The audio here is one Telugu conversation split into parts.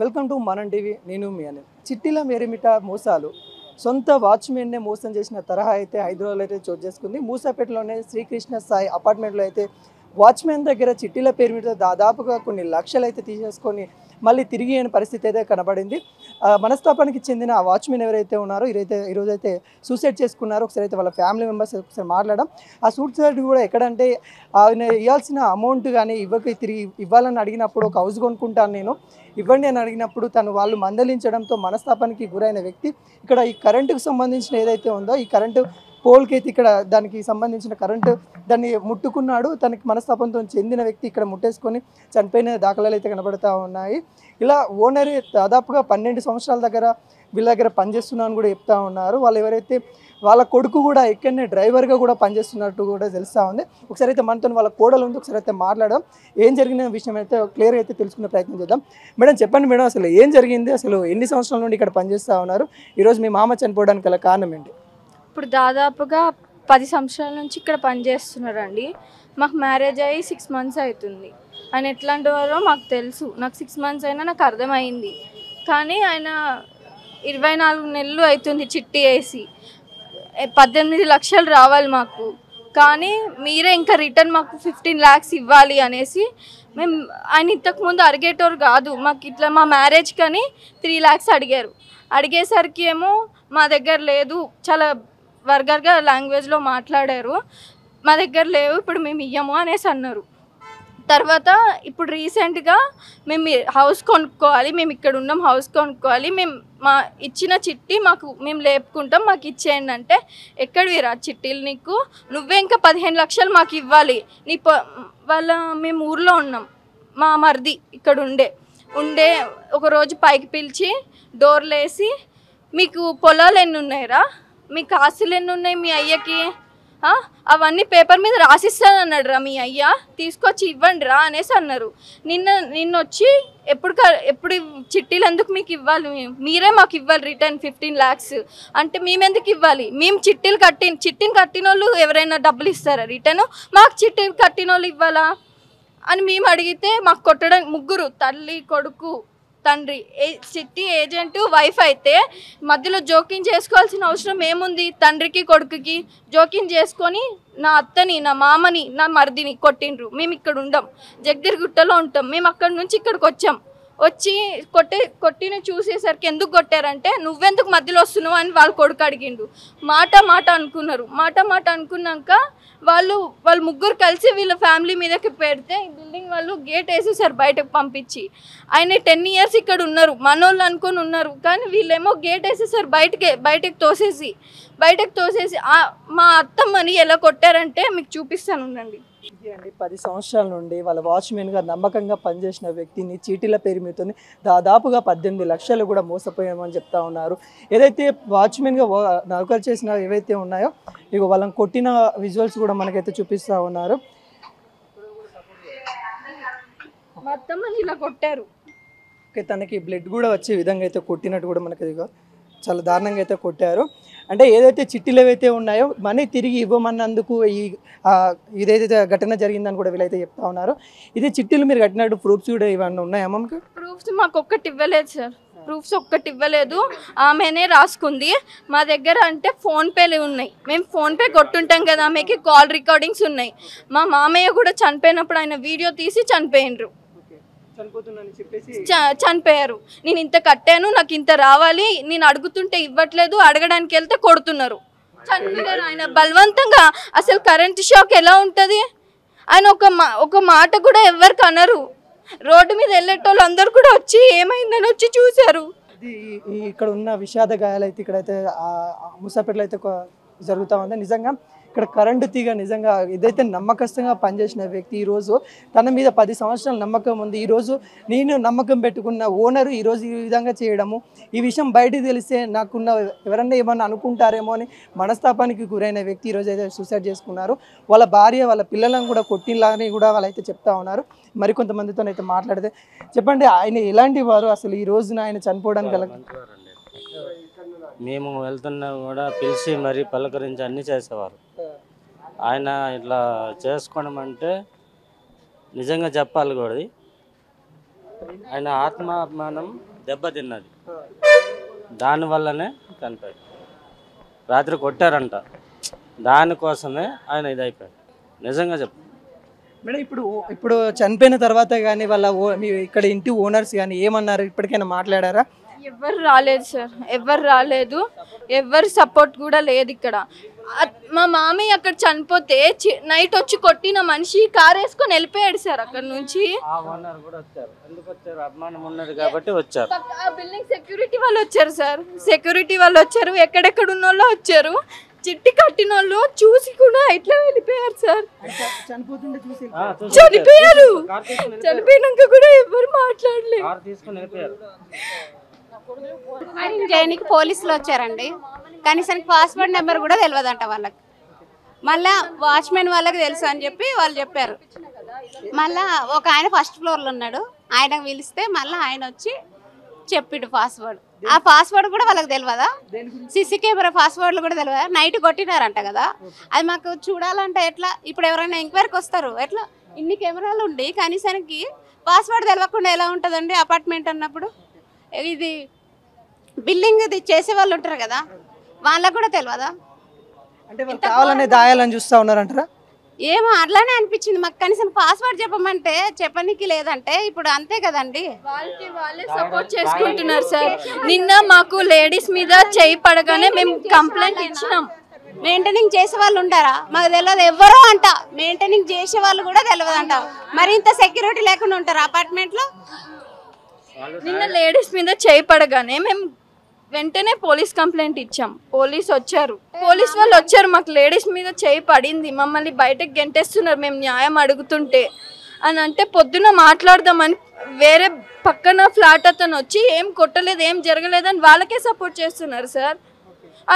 వెల్కమ్ టు మనం టీవీ. నేను మీ అని చిట్టిల మేరిమిట మోసాలు సొంత వాచ్మెన్నే మోసం చేసిన తరహా అయితే హైదరాబాద్లో అయితే చోటు చేసుకుంది. మూసాపేటలోనే శ్రీకృష్ణ సాయి అపార్ట్మెంట్లో అయితే వాచ్మెన్ దగ్గర చిట్టీల పేరు మీద దాదాపుగా కొన్ని లక్షలు అయితే తీసేసుకొని మళ్ళీ తిరిగి అయిన పరిస్థితి అయితే కనబడింది. మనస్తాపానికి చెందిన ఆ వాచ్మెన్ ఎవరైతే ఉన్నారో ఈరోజు అయితే సూసైడ్ చేసుకున్నారో. ఒకసారి అయితే వాళ్ళ ఫ్యామిలీ మెంబర్స్ ఒకసారి మాట్లాడడం. ఆ సూసైడ్ కూడా ఎక్కడంటే ఆయన ఇవ్వాల్సిన అమౌంట్ కానీ తిరిగి ఇవ్వాలని అడిగినప్పుడు ఒక హౌస్ కొనుక్కుంటాను నేను ఇవ్వండి అని అడిగినప్పుడు వాళ్ళు మందలించడంతో మనస్తాపానికి గురైన వ్యక్తి ఇక్కడ ఈ కరెంటుకు సంబంధించిన ఏదైతే ఉందో ఈ కరెంటు పోల్కి అయితే ఇక్కడ దానికి సంబంధించిన కరెంటు దాన్ని ముట్టుకున్నాడు. తనకి మనస్తాపంతో చెందిన వ్యక్తి ఇక్కడ ముట్టేసుకొని చనిపోయిన దాఖలాలు అయితే కనబడుతూ ఉన్నాయి. ఇలా ఓనర్ దాదాపుగా 12 సంవత్సరాల దగ్గర వీళ్ళ దగ్గర పనిచేస్తున్నాను కూడా చెప్తా ఉన్నారు. వాళ్ళు ఎవరైతే వాళ్ళ కొడుకు కూడా ఇక్కడనే డ్రైవర్గా కూడా పనిచేస్తున్నట్టు కూడా తెలుస్తూ ఉంది. ఒకసారి అయితే మనతో వాళ్ళ కోడలు ఉంది, ఒకసారి అయితే మాట్లాడడం ఏం జరిగిన విషయం అయితే క్లియర్గా అయితే తెలుసుకునే ప్రయత్నం చేద్దాం. మేడం చెప్పండి మేడం, అసలు ఏం జరిగింది? అసలు ఎన్ని సంవత్సరాల నుండి ఇక్కడ పనిచేస్తూ ఉన్నారు? ఈరోజు మీ మామ చనిపోవడానికి గల కారణం ఏంటి? ఇప్పుడు దాదాపుగా 10 సంవత్సరాల నుంచి ఇక్కడ పనిచేస్తున్నారండి. మాకు మ్యారేజ్ అయ్యి 6 మంత్స్ అవుతుంది. ఆయన ఎట్లాంటి వారో మాకు తెలుసు. నాకు 6 మంత్స్ అయినా నాకు అర్థమైంది. కానీ ఆయన 24 నెలలు అవుతుంది చిట్టి వేసి 18 లక్షలు రావాలి మాకు. కానీ మీరే ఇంకా రిటర్న్ మాకు 15 lakhs ఇవ్వాలి అనేసి మేము ఆయన ఇంతకుముందు అడిగేటోరు కాదు. మాకు ఇట్లా మా మ్యారేజ్ కానీ 3 lakhs అడిగారు. అడిగేసరికి ఏమో మా దగ్గర లేదు, చాలా వర్గర్గా లాంగ్వేజ్లో మాట్లాడారు. మా దగ్గర లేవు, ఇప్పుడు మేము ఇయ్యము అనేసి అన్నారు. తర్వాత ఇప్పుడు రీసెంట్గా మేము హౌస్ కొనుక్కోవాలి, మేము ఇక్కడ ఉన్నాం, హౌస్ కొనుక్కోవాలి, మేము మా ఇచ్చిన చిట్టి మేము లేపుకుంటాం, మాకు ఇచ్చేయండి అంటే ఎక్కడివి రా చిట్టీలు నీకు? నువ్వే ఇంకా 15 లక్షలు మాకు ఇవ్వాలి. మేము ఊర్లో ఉన్నాం, మా మరిది ఇక్కడ ఉండే ఒకరోజు పైకి పిలిచి డోర్లు వేసి మీకు పొలాలు ఎన్ని ఉన్నాయిరా, మీకు ఆస్తులు ఎన్ని ఉన్నాయి మీ అయ్యకి, అవన్నీ పేపర్ మీద రాసిస్తాను అన్నాడు రా మీ అయ్య, తీసుకొచ్చి ఇవ్వండి రా అనేసి అన్నారు. నిన్న వచ్చి ఎప్పుడు చిట్టీలు ఎందుకు మీకు ఇవ్వాలి, మీరే మాకు ఇవ్వాలి రిటర్న్ 15 lakhs అంటే మేమెందుకు ఇవ్వాలి? మేము చిట్టిని కట్టిన వాళ్ళు ఎవరైనా డబ్బులు ఇస్తారా రిటర్న్? మాకు చిట్టీలు కట్టిన వాళ్ళు ఇవ్వాలా అని మేము అడిగితే మాకు కొట్టడానికి ముగ్గురు, తల్లి కొడుకు తండ్రి, చిట్టి ఏజెంట్ వైఫ్ అయితే మధ్యలో జోక్యం చేసుకోవాల్సిన అవసరం ఏముంది? తండ్రికి కొడుకుకి జోక్యం చేసుకొని నా అత్తని, నా మామని, నా మరిదిని కొట్టిండ్రు. మేము ఇక్కడ ఉండం, జగదిరిగుట్టలో ఉంటాం. మేము అక్కడి నుంచి ఇక్కడికి వచ్చి కొట్టిన చూసేసరికి ఎందుకు కొట్టారంటే నువ్వెందుకు మధ్యలో వస్తున్నావు అని వాళ్ళ కొడుకు అడిగిండు. మాట అనుకున్నారు. మాట అనుకున్నాక వాళ్ళు ముగ్గురు కలిసి వీళ్ళ ఫ్యామిలీ మీదకి పెడితే బిల్డింగ్ వాళ్ళు గేట్ వేసేసారు బయటకు పంపించి. ఆయన 10 years ఇక్కడ ఉన్నారు, మనోళ్ళు అనుకుని ఉన్నారు. కానీ వీళ్ళేమో గేట్ వేసేసారు బయటకు తోసేసి మా అత్తమ్మని ఎలా కొట్టారంటే మీకు చూపిస్తాను ఉండండి. ఇది అండి 10 సంవత్సరాల నుండి వాళ్ళ వాచ్మెన్గా నమ్మకంగా పనిచేసిన వ్యక్తిని చీటీల పేరు మీద దాదాపుగా 18 లక్షలు కూడా మోసపోయామని చెప్తా ఉన్నారు. ఏదైతే వాచ్మెన్గా నౌకరు చేసిన ఏవైతే ఉన్నాయో ఇక వాళ్ళని కొట్టిన విజువల్స్ కూడా మనకైతే చూపిస్తూ ఉన్నారు. మొత్తం ఇలా కొట్టారు. తనకి బ్లడ్ కూడా వచ్చే విధంగా అయితే కొట్టినట్టు కూడా మనకి చాలా దారుణంగా అయితే కొట్టారు. అంటే ఏదైతే చిట్టీలు ఏవైతే ఉన్నాయో మనీ తిరిగి ఇవ్వమన్నందుకు ఇదైతే ఘటన జరిగిందని కూడా వీళ్ళైతే చెప్తా ఉన్నారు. ఇది చిట్టీలు మీరు కట్టినట్టు ప్రూఫ్స్ కూడా ఇవన్నీ ఉన్నాయా? మనకు ప్రూఫ్స్ మాకు ఒక్కటి ఇవ్వలేదు సార్, ఒక్కటి ఇవ్వలేదు. ఆమెనే రాసుకుంది. మా దగ్గర అంటే ఫోన్పేలు ఉన్నాయి, మేము ఫోన్పే కొట్టుంటాం కదా, ఆమెకి కాల్ రికార్డింగ్స్ ఉన్నాయి. మా మామయ్య కూడా చనిపోయినప్పుడు ఆయన వీడియో తీసి చనిపోయారు. నేను ఇంత కట్టాను, నాకు ఇంత రావాలి, నేను అడుగుతుంటే ఇవ్వట్లేదు, అడగడానికి వెళ్తే కొడుతున్నారు, చనిపోయారు. ఆయన బలవంతంగా. అసలు కరెంట్ షాక్ ఎలా ఉంటుంది? ఆయన ఒక మాట కూడా ఎవరికి అనరు. రోడ్డు మీద వెళ్ళేటోళ్ళు అందరు కూడా వచ్చి ఏమైందని వచ్చి చూశారు. ఇక్కడ ఉన్న విషాద గాయాలు అయితే ఇక్కడైతే మూసాపేటలో అయితే జరుగుతూ ఉంది. నిజంగా ఇక్కడ కరెంటు తీగ నిజంగా ఏదైతే నమ్మకస్తుగా పనిచేసిన వ్యక్తి ఈరోజు తన మీద 10 సంవత్సరాల నమ్మకం ఉంది. ఈరోజు నేను నమ్మకం పెట్టుకున్న ఓనరు ఈరోజు ఈ విధంగా చేయడము, ఈ విషయం బయటికి తెలిస్తే నాకున్న ఎవరన్నా ఏమన్నా అనుకుంటారేమో అని మనస్తాపానికి గురైన వ్యక్తి ఈరోజు అయితే సూసైడ్ చేసుకున్నారు. వాళ్ళ భార్య వాళ్ళ పిల్లలను కూడా కొట్టినలాని కూడా వాళ్ళైతే చెప్తా ఉన్నారు. మరికొంతమందితో అయితే మాట్లాడితే చెప్పండి, ఆయన ఎలాంటి వారు? అసలు ఈ రోజున ఆయన చనిపోవడానికి గల మేము వెళ్తున్నా కూడా పిలిచి మరి పలకరించి అన్నీ చేసేవారు. ఆయన ఇట్లా చేసుకోవడం అంటే నిజంగా చెప్పాలి కూడా ఆయన ఆత్మాభిమానం దెబ్బతిన్నది, దానివల్లనే చనిపోయాడు. రాత్రి కొట్టారంట, దానికోసమే ఆయన ఇదైపోయాడు. నిజంగా చెప్పు మేడం, ఇప్పుడు చనిపోయిన తర్వాత కానీ వాళ్ళ మీ ఇక్కడ ఇంటి ఓనర్స్ కానీ ఏమన్నారు? ఇప్పటికైనా మాట్లాడారా? ఎవ్వరు రాలేదు సార్, ఎవ్వరు రాలేదు, ఎవ్వరు సపోర్ట్ కూడా లేదు ఇక్కడ. మా మామయ్య అక్కడ చనిపోతే నైట్ వచ్చి కొట్టిన మనిషి కారు వేసుకొని వెళ్ళిపోయాడు సార్ అక్కడ నుంచి. ఆ ఓనర్ కూడా వచ్చారు. ఎందుకు వచ్చారు? అభిమానం ఉన్నది కాబట్టి వచ్చారు. ఆ బిల్డింగ్ సెక్యూరిటీ వాళ్ళు వచ్చారు సార్, సెక్యూరిటీ వాళ్ళు వచ్చారు, ఎక్కడెక్కడ ఉన్న వాళ్ళు వచ్చారు, చిట్టి కట్టిన వాళ్ళు చూసి కూడా ఇట్లా వెళ్ళిపోయారు సార్. చనిపోతుండే చూసి చనిపోయారు, చనిపోయినాక కూడా ఎవరు మాట్లాడలేదు. చేయడానికి పోలీసులు వచ్చారండి. కనీసానికి పాస్వర్డ్ నెంబర్ కూడా తెలియదంట వాళ్ళకి. మళ్ళా వాచ్మెన్ వాళ్ళకి తెలుసు అని చెప్పి వాళ్ళు చెప్పారు. మళ్ళా ఒక ఆయన ఫస్ట్ ఫ్లోర్లో ఉన్నాడు, ఆయనకు పిలిస్తే మళ్ళీ ఆయన వచ్చి చెప్పిండు పాస్వర్డ్. ఆ పాస్వర్డ్ కూడా వాళ్ళకి తెలియదా? సీసీ కెమెరా పాస్వర్డ్లు కూడా తెలియదా? నైట్ కొట్టినారంట కదా, అది మాకు చూడాలంటే ఎట్లా? ఇప్పుడు ఎవరైనా ఎంక్వైరీకి వస్తారు, ఎట్లా? ఇన్ని కెమెరాలు ఉండి కనీసానికి పాస్వర్డ్ తెలియకుండా ఎలా ఉంటుందండి అపార్ట్మెంట్ అన్నప్పుడు? ఇది బిల్డింగ్ ఇది చేసే వాళ్ళు ఉంటారు కదా, వాళ్ళకు కూడా తెలియదా? అంటే వాళ్ళు కావాలనే దాయాలని చూస్తూ ఉన్నారంటారా? ఏమో అట్లానే అనిపించింది మాకు. కనీసం పాస్వర్డ్ చెప్పమంటే చెప్పనికి లేదంటే ఇప్పుడు అంతే కదండి. వాళ్ళే సపోర్ట్ చేసుకుంటున్నారు సార్. నిన్న మాకు లేడీస్ మీద చేయి పడగానే మేము కంప్లైంట్ ఇచ్చినాం. మెయింటైనింగ్ చేసే వాళ్ళు ఉంటారా? మాకు తెలియదు ఎవరో అంట. మెయింటైనింగ్ చేసే వాళ్ళు కూడా తెలియదు అంట. మరి ఇంత సెక్యూరిటీ లేకుండా ఉంటారు అపార్ట్మెంట్ లో? నిన్న లేడీస్ మీద చేయి పడగానే మేము వెంటనే పోలీస్ కంప్లైంట్ ఇచ్చాం. పోలీస్ వాళ్ళు వచ్చారు, మాకు లేడీస్ మీద చేయి పడింది, మమ్మల్ని బయటకు గెంటేస్తున్నారు మేము న్యాయం అడుగుతుంటే అని అంటే, పొద్దున మాట్లాడదామని వేరే పక్కన ఫ్లాట్ అతను వచ్చి ఏం కొట్టలేదు, ఏం జరగలేదని వాళ్ళకే సపోర్ట్ చేస్తున్నారు సార్.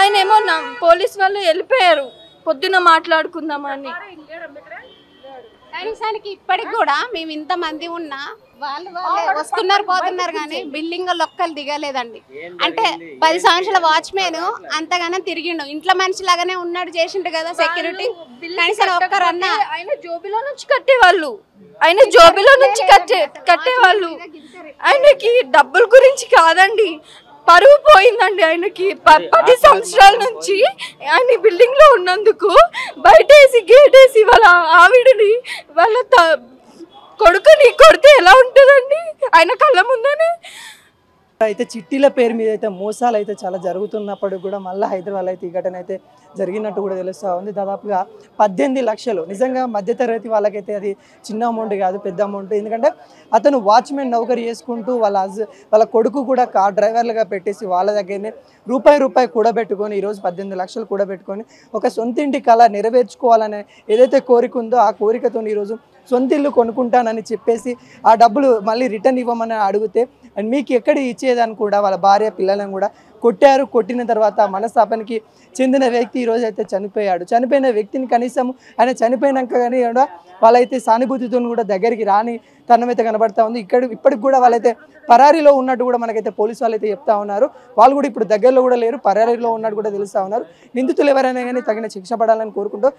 ఆయన ఏమో పోలీస్ వాళ్ళు వెళ్ళిపోయారు పొద్దున మాట్లాడుకుందామని. కనీసానికి ఇప్పటికి కూడా మేము ఇంత మంది ఉన్నా వాళ్ళు వస్తున్నారు పోతున్నారు కానీ బిల్డింగ్ లొక్కలు దిగలేదండి. అంటే 10 సంవత్సరాల వాచ్మెన్ అంతగానో తిరిగిండు, ఇంట్లో మనిషి లాగానే ఉన్నాడు, చేసిండు కదా సెక్యూరిటీ. కనీసం ఒక్కరన్నా ఆయన జోబిలో నుంచి కట్టేవాళ్ళు, కట్టేవాళ్ళు. ఆయనకి డబ్బుల గురించి కాదండి, పరువు పోయిందండి ఆయనకి. 10 సంవత్సరాల నుంచి ఆయన బిల్డింగ్ లో ఉన్నందుకు బయటేసి గేటేసి వాళ్ళ ఆవిడని వాళ్ళ కొడుకుని కొడితే ఎలా ఉంటుందండి ఆయన కళ్ళ ముందనే? అయితే చిట్టీల పేరు మీద అయితే మోసాలు అయితే చాలా జరుగుతున్నప్పుడు కూడా మళ్ళీ హైదరాబాద్ అయితే ఈ ఘటన అయితే జరిగినట్టు కూడా తెలుస్తూ ఉంది. దాదాపుగా 18 లక్షలు. నిజంగా మధ్యతరగతి వాళ్ళకైతే అది చిన్న అమౌంట్ కాదు, పెద్ద అమౌంట్. ఎందుకంటే అతను వాచ్మెన్ నౌకరీ చేసుకుంటూ వాళ్ళ కొడుకు కూడా కార్ డ్రైవర్లుగా పెట్టేసి వాళ్ళ దగ్గరనే రూపాయి కూడబెట్టుకొని ఈరోజు 18 లక్షలు కూడబెట్టుకొని ఒక సొంత ఇంటి కళ నెరవేర్చుకోవాలనే ఏదైతే కోరిక ఉందో ఆ కోరికతో ఈరోజు సొంత ఇల్లు కొనుక్కుంటానని చెప్పేసి ఆ డబ్బులు మళ్ళీ రిటర్న్ ఇవ్వమని అడిగితే అండ్ మీకు ఎక్కడ ఇచ్చేదని కూడా వాళ్ళ భార్య పిల్లలను కూడా కొట్టారు. కొట్టిన తర్వాత మనస్తాపానికి చెందిన వ్యక్తి ఈరోజు అయితే చనిపోయాడు. చనిపోయిన వ్యక్తిని కనీసం ఆయన చనిపోయినాక కానీ కూడా వాళ్ళైతే సానుభూతితో కూడా దగ్గరికి రాని తరుణమైతే కనబడతా ఉంది. ఇప్పటికి కూడా వాళ్ళైతే పరారీలో ఉన్నట్టు కూడా మనకైతే పోలీసు వాళ్ళు అయితే చెప్తా ఉన్నారు. వాళ్ళు కూడా ఇప్పుడు దగ్గరలో కూడా లేరు, పరారీలో ఉన్నట్టు కూడా తెలుస్తూ ఉన్నారు. నిందితులు ఎవరైనా కానీ తగిన శిక్ష పడాలని కోరుకుంటూ